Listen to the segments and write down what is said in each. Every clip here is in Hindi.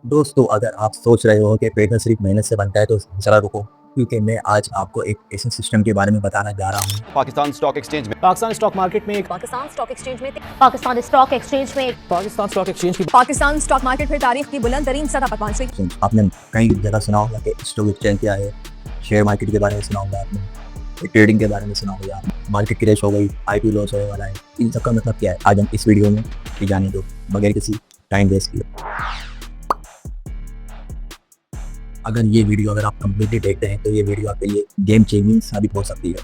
दोस्तों, अगर आप सोच रहे हो कि पैसा सिर्फ मेहनत से बनता है तो ज़रा रुको, क्योंकि मैं आज आपको एक ऐसे सिस्टम के बारे में बताना जा रहा हूँ। पाकिस्तान स्टॉक एक्सचेंज में पाकिस्तान स्टॉक मार्केट में पाकिस्तान स्टॉक एक्सचेंज में पाकिस्तान स्टॉक एक्सचेंज में पाकिस्तान स्टॉक एक्सचेंज की पाकिस्तान स्टॉक मार्केट में तारीख की बुलंद तरीन सतह पर पहुंच गई। आपने कई जगह सुना होगा कि स्टॉक एक्सचेंज क्या है, शेयर मार्केट के बारे में सुना होगा आपने, ट्रेडिंग के बारे में सुना होगा आपने, मार्केट क्रैश हो गई, आईपीओ लॉस होने वाला है। इन सब का मतलब क्या है, आज हम इस वीडियो में जाने दो बगैर किसी टाइम वेस्ट किए। अगर आप कंप्लीटली देखते हैं तो ये वीडियो आपके लिए गेम चेंजिंग साबित हो सकती है।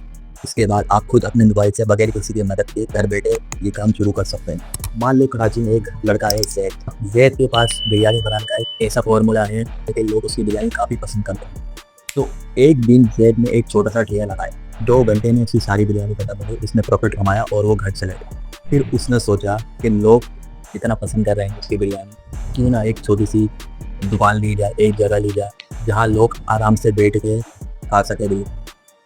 इसके बाद आप खुद अपने मोबाइल से बगैर किसी की मदद के घर बैठे ये काम शुरू कर सकते हैं। मान लो कराची में एक लड़का है जैद के पास बिरयानी बनाने का एक ऐसा फॉर्मूला है कि लोग उसकी बिरयानी काफ़ी पसंद करते हैं। तो एक दिन जैद ने एक छोटा सा ठेला लगाया, 2 घंटे में उसकी सारी बिरयानी खत्म हो गई, उसने प्रॉफिट कमाया और वो घर चले गया। फिर उसने सोचा कि लोग इतना पसंद कर रहे हैं उसकी बिरयानी, क्यों ना एक छोटी सी दुकान ली जाए, एक जगह ली जाए जहाँ लोग आराम से बैठ के खा सके भी।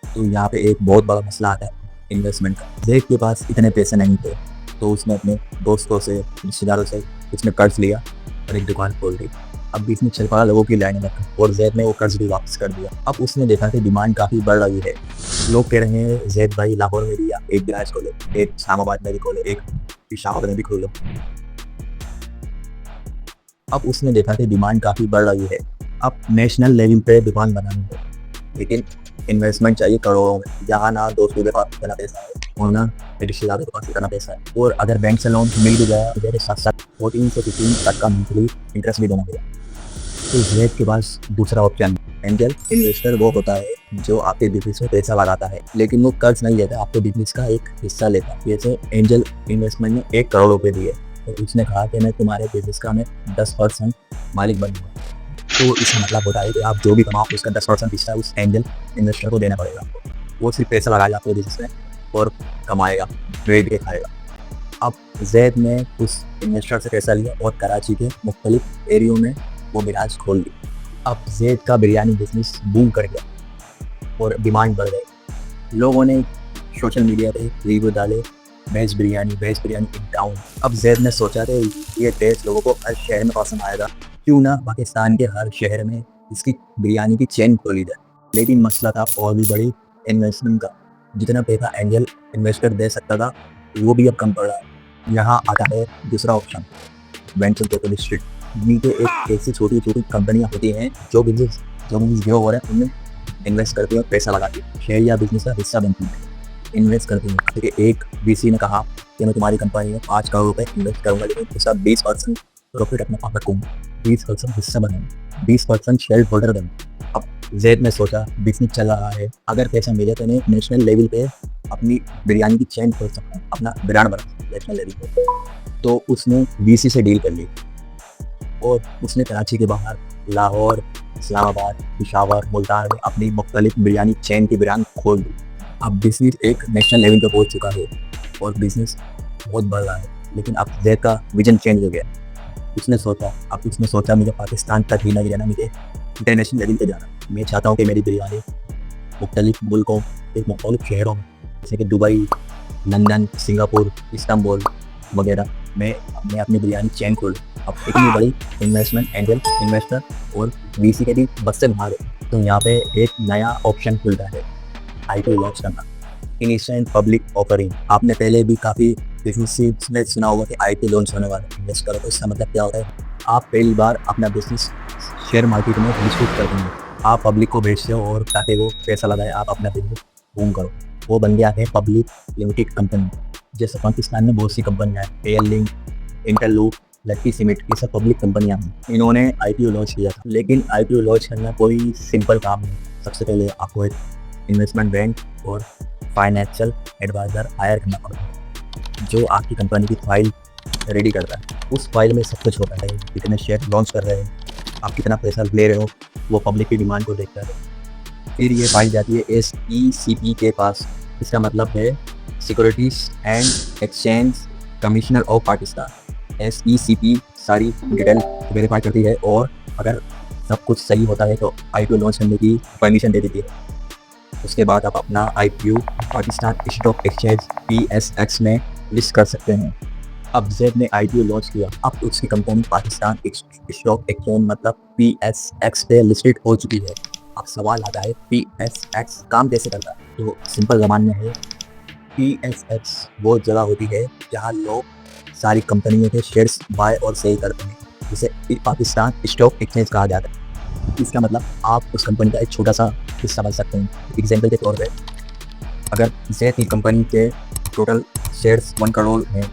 तो यहाँ पे एक बहुत बड़ा मसला आता है इन्वेस्टमेंट का। जैद के पास इतने पैसे नहीं थे, तो उसने अपने दोस्तों से, रिश्तेदारों से उसने कर्ज लिया और एक दुकान खोल दी। अब बीच में चल पड़ा लोगों की लाइन में और जैद ने वो कर्ज भी वापस कर दिया। अब उसने देखा कि डिमांड काफ़ी बढ़ रही है। लोग कह रहे हैं जैद भाई लाहौर में भी या एक ब्रांच खोलो, एक इस्लामाबाद में भी खोलो, एक पेशावर में भी खोलो। अब उसने देखा कि डिमांड काफ़ी बढ़ रही है, अब नेशनल लेवल पे दुकान बनानी है, लेकिन इन्वेस्टमेंट चाहिए करोड़ों में। जहाँ ना दोस्तों के पास इतना पैसा है और ना रिश्तेदारों के पास इतना पैसा है, और अगर बैंक से लोन मिल भी गया तो मेरे साथ साथ 14 से 15 तक का मंथली इंटरेस्ट भी देना पड़ेगा। तो जैद के पास दूसरा ऑप्शन एंजल इन्वेस्टर वो होता है जो आपके बिजनेस में पैसा लगाता है, लेकिन वो कर्ज नहीं लेता, आपके बिजनेस का एक हिस्सा लेता है। जैसे एंजल इन्वेस्टमेंट ने 1 करोड़ रुपये दिए, तो उसने कहा कि मैं तुम्हारे बिजनेस का मैं 10% मालिक बनूंगा। तो इसका मतलब होता है कि आप जो भी कमाओ उसका 10% हिस्सा उस एंजल इन्वेस्टर को देना पड़ेगा। वो सिर्फ पैसा लगाएगा आपके बिजनेस में और कमाएगा, ट्रेड के खाएगा। अब जैद ने उस इन्वेस्टर से पैसा लिया और कराची के मुख्तलिफ एरियो में वो ब्रांच खोल दी। अब जैद का बिरयानी बिजनेस बूम कर गया और डिमांड बढ़ गई। लोगों ने सोशल मीडिया पे रिव्यू डाले, वेज बिरयानी इन टाउन। अब जैद ने सोचा कि ये टेस्ट लोगों को हर शहर में पसंद आएगा, क्यों ना पाकिस्तान के हर शहर में इसकी बिरयानी की चेन खोली जाए। लेकिन मसला था और भी बड़ी इन्वेस्टमेंट का। जितना पैसा एंजल इन्वेस्टर दे सकता था वो भी अब कम पड़ रहा है। यहाँ आता है दूसरा ऑप्शन, वेंचर कैपिटलिस्ट। नीचे एक ऐसी छोटी छोटी कंपनियाँ होती हैं जो बिजनेस जो हो रहे हैं उनमें इन्वेस्ट करती हैं और पैसा लगाती हैं, शेयर या बिजनेस का हिस्सा बनती हैं, इन्वेस्ट करती हैं। क्योंकि एक वीसी ने कहा कि मैं तुम्हारी कंपनी में 5 करोड़ रुपए इन्वेस्ट करूँगा, लेकिन उसका 20% प्रॉफिट अपने पास रखूँगा, 20% हिस्सा बनाऊँगा, 20% शेयर होल्डर बनूँगा। अब जैद ने सोचा बिजनेस चल रहा है, अगर पैसा मिले तो मैं नेशनल लेवल पे अपनी बिरयानी की चेन खोल सकता हूँ, अपना ब्रांड बना सकता हूँ नेशनल लेवल पे। तो उसने वीसी से डील कर ली और उसने कराची के बाहर लाहौर, इस्लामाबाद, पेशावर, मुल्तान में अपनी मुख्तलिफ बिरयानी चेन की ब्रांड खोल दी। अब बिजनेस एक नेशनल लेवल पे पहुंच चुका है और बिजनेस बहुत बढ़ रहा है। लेकिन अब जैद का विजन चेंज हो गया। उसने सोचा मुझे पाकिस्तान तक ही नहीं रहना, मुझे इंटरनेशनल लेवल पे जाना। मैं चाहता हूँ कि मेरी बिरयानी मुख्तलिफ मुल्कों, मुख्तलिफ शहरों में जैसे कि दुबई, लंदन, सिंगापुर, इस्तांबुल वगैरह मैं अपनी बिरयानी चेन खोलूँ। अब इतनी बड़ी इन्वेस्टमेंट एंजल इन्वेस्टर और वीसी के भी बस से बाहर है। तो यहाँ पे एक नया ऑप्शन खुलता है, आईपीओ लॉन्च करना, इनिशियल पब्लिक ऑफरिंग। आपने पहले भी काफ़ी बिजनेस में सुना होगा कि आईपीओ लॉन्च होने वाला है, इन्वेस्ट करो। तो इसका मतलब क्या होता है, आप पहली बार अपना बिजनेस शेयर मार्केट में लिस्ट कर देंगे, आप पब्लिक को बेचते हो और ताकि वो पैसा लगाए, आप अपना बिजनेस बूम करो। वो बन गया है पब्लिक लिमिटेड कंपनी। जैसे पाकिस्तान में बहुत सी कंपनियाँ हैं, एयर लिंक, इंटरलूप, लक्की सीमेंट, ये सब पब्लिक कंपनियाँ हैं। इन्होंने आईपीओ लॉन्च किया था, लेकिन आईपीओ लॉन्च करना कोई सिंपल काम नहीं। सबसे पहले आपको एक इन्वेस्टमेंट बैंक और फाइनेंशियल एडवाइज़र हायर करना पड़ता है जो आपकी कंपनी की फाइल रेडी करता है। उस फाइल में सब कुछ होता है, कितने शेयर लॉन्च कर रहे हैं, आप कितना पैसा ले रहे हो, वो पब्लिक की डिमांड को देखता है। फिर ये फाइल जाती है SECP के पास। इसका मतलब है securities and exchange commissioner of Pakistan. SECP सारी डिटेल वेरीफाई करती है और अगर सब कुछ सही होता है तो आईपीओ लॉन्च करने की परमिशन दे देती है। उसके बाद आप अपना IPO Pakistan stock exchange PSX में लिस्ट कर सकते हैं। अब जेड ने IPO लॉन्च किया। अब उसकी कंपनी पाकिस्तान स्टॉक एक्सचेंज मतलब PSX पे लिस्टेड हो चुकी है। अब सवाल आता है PSX काम कैसे करता है? तो सिंपल ज़बान में है, PSX वो जगह होती है जहाँ लोग सारी कंपनियों के शेयर्स बाय और सेल करते हैं, जिसे पाकिस्तान स्टॉक एक्सचेंज कहा जाता है। इसका मतलब आप उस कंपनी का एक छोटा सा हिस्सा बन सकते हैं। एग्जाम्पल के तौर पे अगर जेड की कंपनी के टोटल शेयर्स 1 करोड़ हैं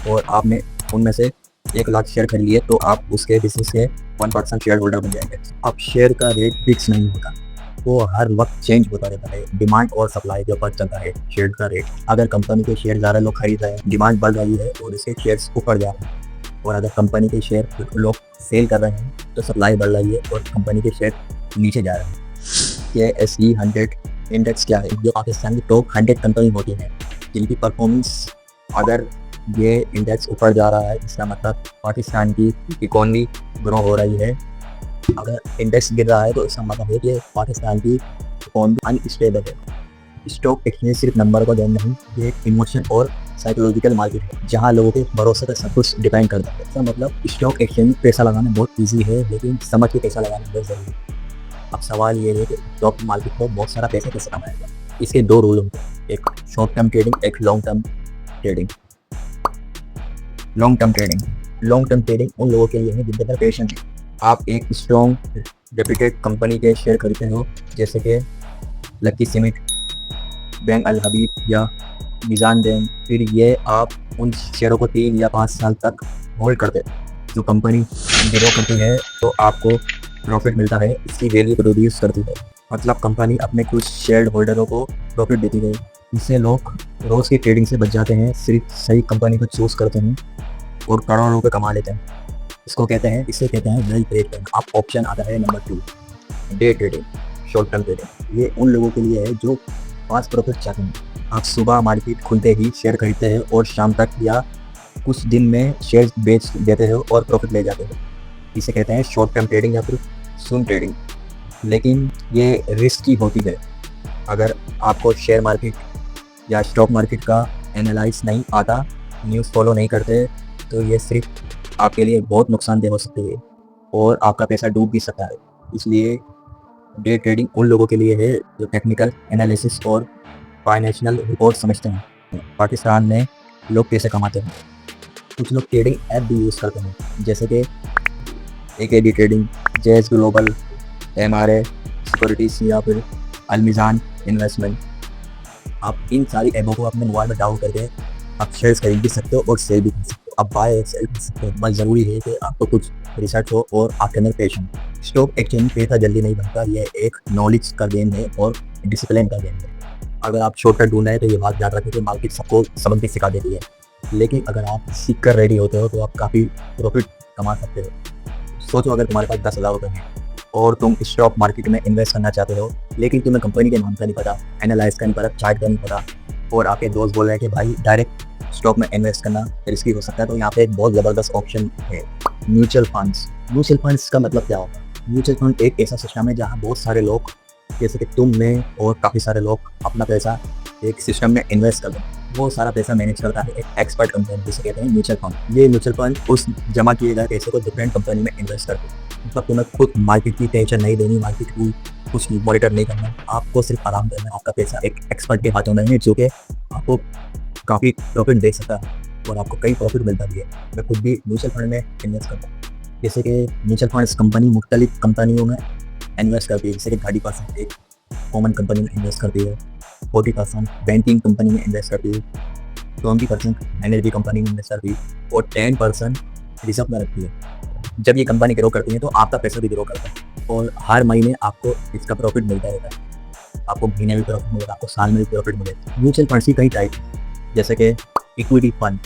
और आपने उनमें से 1 लाख शेयर खरीद लिए, तो आप उसके बिजनेस के 1% शेयर होल्डर बन जाएंगे। अब शेयर का रेट फिक्स नहीं होता, वो हर वक्त चेंज होता रहता है। डिमांड और सप्लाई के ऊपर चलता है शेयर का रेट। अगर कंपनी के शेयर ज़्यादा लोग खरीद रहे हैं, डिमांड बढ़ रही है और इसके शेयर्स ऊपर जा रहे हैं, और अगर कंपनी के शेयर लोग सेल कर रहे हैं तो सप्लाई बढ़ रही है और कंपनी के शेयर नीचे जा रहे हैं। KSE 100 इंडेक्स क्या है? जो पाकिस्तान की टॉप 100 कंपनी होती है जिनकी परफॉर्मेंस, अगर ये इंडेक्स ऊपर जा रहा है इसका मतलब पाकिस्तान की इकोनॉमी ग्रो हो रही है। अगर इंडेक्स गिर रहा है तो इसका मतलब है कि पाकिस्तान की इकोनॉमी अनस्टेबल है। स्टॉक एक्सचेंज सिर्फ नंबर का गेम नहीं, ये एक इमोशन और साइकोलॉजिकल मार्केट है जहाँ लोगों के भरोसे पर सब कुछ डिपेंड करता है। इसका मतलब स्टॉक एक्सचेंज में पैसा लगाना बहुत ईजी है, लेकिन समझ के पैसा लगाना बहुत ज़रूरी है। अब सवाल ये है कि स्टॉक मार्केट को बहुत सारा पैसा कैसे कमाएगा? इसके 2 रूल होते हैं, एक शॉर्ट टर्म ट्रेडिंग, एक long term trading. Long term trading उन लोगों के लिए है जिनके अंदर पेशेंस है। आप एक स्ट्रॉन्ग रेप्यूटेड कंपनी के शेयर खरीदते हो, जैसे कि लकी सीमेंट, बैंक अल हबीब या मिजान बैंक, फिर ये आप उन शेयरों को 3 या 5 साल तक होल्ड करते हो। जो कंपनी ग्रो करती है तो आपको प्रॉफिट मिलता है, इसकी वैल्यू प्रोड्यूस करती है। मतलब कंपनी अपने कुछ शेयर होल्डरों को प्रॉफिट देती है। इससे लोग रोज़ की ट्रेडिंग से बच जाते हैं, सिर्फ सही कंपनी को चूज़ करते हैं और करोड़ों रुपये कमा लेते हैं। इसे कहते हैं वेल ट्रेड करना। अब ऑप्शन आता है number 2, day trading, short term trading. ये उन लोगों के लिए है जो फास्ट प्रॉफिट चाहते हैं। आप सुबह मार्केट खुलते ही शेयर खरीदते हैं और शाम तक या कुछ दिन में शेयर बेच देते हो और प्रॉफिट ले जाते हो। इसे कहते हैं शॉर्ट टर्म ट्रेडिंग या फिर स्विंग ट्रेडिंग। लेकिन ये रिस्की होती है। अगर आपको शेयर मार्केट या स्टॉक मार्केट का एनालाइज नहीं आता, न्यूज़ फॉलो नहीं करते, तो ये सिर्फ आपके लिए बहुत नुकसानदेह हो सकती है और आपका पैसा डूब भी सकता है। इसलिए डे ट्रेडिंग उन लोगों के लिए है जो टेक्निकल एनालिसिस और फाइनेंशियल रिपोर्ट समझते हैं। पाकिस्तान में लोग पैसे कमाते हैं। कुछ लोग ट्रेडिंग ऐप भी यूज़ करते हैं, जैसे कि AKD trading, JS global, MRA securities या फिर अलमिजान इन्वेस्टमेंट। आप इन सारी ऐपों को अपने मोबाइल में डाउनलोड करके आप शेयर्स खरीद भी सकते हो और सेल भी कर सकते हो। आप बाय और सेल कर सकते हो। बस ज़रूरी है कि आपको कुछ रिसर्च हो और आपके अंदर पेशेंस। स्टॉक एक्सचेंज पैसा जल्दी नहीं बनता, ये एक नॉलेज का गेम है और डिसिप्लिन का गेम है। अगर आप शॉर्टकट ढूंढ रहे हैं तो ये बात याद रखें कि मार्केट सबको सबक भी सिखा देती है, लेकिन अगर आप सीख कर रेडी होते हो तो आप काफ़ी प्रॉफिट कमा सकते हो। सोचो अगर तुम्हारे पास 10,000 रुपये हैं और तुम स्टॉक मार्केट में इन्वेस्ट करना चाहते हो, लेकिन तुम्हें कंपनी के नाम का नहीं पता, एनालाइज का नहीं पता, चार्ट का नहीं पता, और आपके दोस्त बोल रहे हैं कि भाई डायरेक्ट स्टॉक में इन्वेस्ट करना रिस्की हो सकता है, तो यहाँ पे एक बहुत ज़बरदस्त ऑप्शन है म्यूचुअल फंड्स। म्यूचुअल फंड्स का मतलब क्या होगा? म्यूचुअल फंड एक ऐसा सिस्टम है जहाँ बहुत सारे लोग, जैसे कि तुम में और काफ़ी सारे लोग, अपना पैसा एक सिस्टम में इन्वेस्ट कर दें। वो सारा पैसा मैनेज करता है एक एक्सपर्ट कंपनी, जिसे कहते हैं म्यूचुअल फंड। ये म्यूचुअल फंड उस जमा किए गए पैसे को डिफरेंट कंपनी में इन्वेस्ट करते हैं। मतलब तुम्हें खुद मार्केट की टेंशन नहीं देनी, मार्केट को कुछ मॉनिटर नहीं करना, आपको सिर्फ आराम करना है। आपका पैसा एक एक्सपर्ट के हाथों में है जो कि आपको काफ़ी प्रॉफिट दे सकता है और आपको कई प्रॉफिट मिलता भी है। मैं खुद भी म्यूचुअल फंड में इन्वेस्ट करता हूँ। जैसे कि म्यूचुअल फंड्स कंपनी मुख्तलिफ कंपनियों में इन्वेस्ट करती है, जैसे कि 30% एक कॉमन कंपनी में इन्वेस्ट करती है, 40% बैंकिंग कंपनी में इन्वेस्ट करती है, 20% एनर्जी कंपनी में इन्वेस्ट करती है और 10% रिजर्व में रखती है। जब ये कंपनी ग्रो करती है तो आपका पैसा भी ग्रो करता है और हर महीने आपको इसका प्रॉफिट मिलता रहता है। आपको महीने में प्रॉफिट मिलेगा, आपको साल में भी प्रॉफिट मिलेगा। म्यूचुअल फंड्स की कई टाइप, जैसे कि equity fund,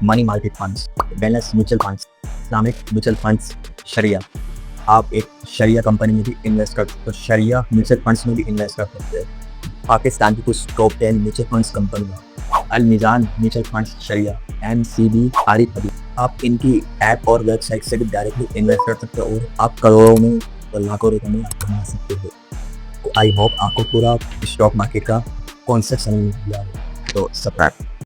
money market funds, balance mutual funds, Islamic mutual funds, शरिया। आप एक शरिया कंपनी में भी इन्वेस्ट कर सकते हो, शरिया म्यूचुअल फंड्स में भी इन्वेस्ट कर सकते हो। पाकिस्तान की कुछ टॉप 10 म्यूचुअल फंड्स कंपनियाँ, अलमिजान म्यूचुअल फंड्स शरिया, MCB, आरिफ हबीब। आप इनकी ऐप और वेबसाइट से भी डायरेक्टली इन्वेस्ट कर सकते हो और आप करोड़ों में और लाखों रुपए में आप कमा सकते हो। तो आई होप आपको पूरा स्टॉक मार्केट का कॉन्सेप्ट समझ में आया हो। तो सब्सक्राइब।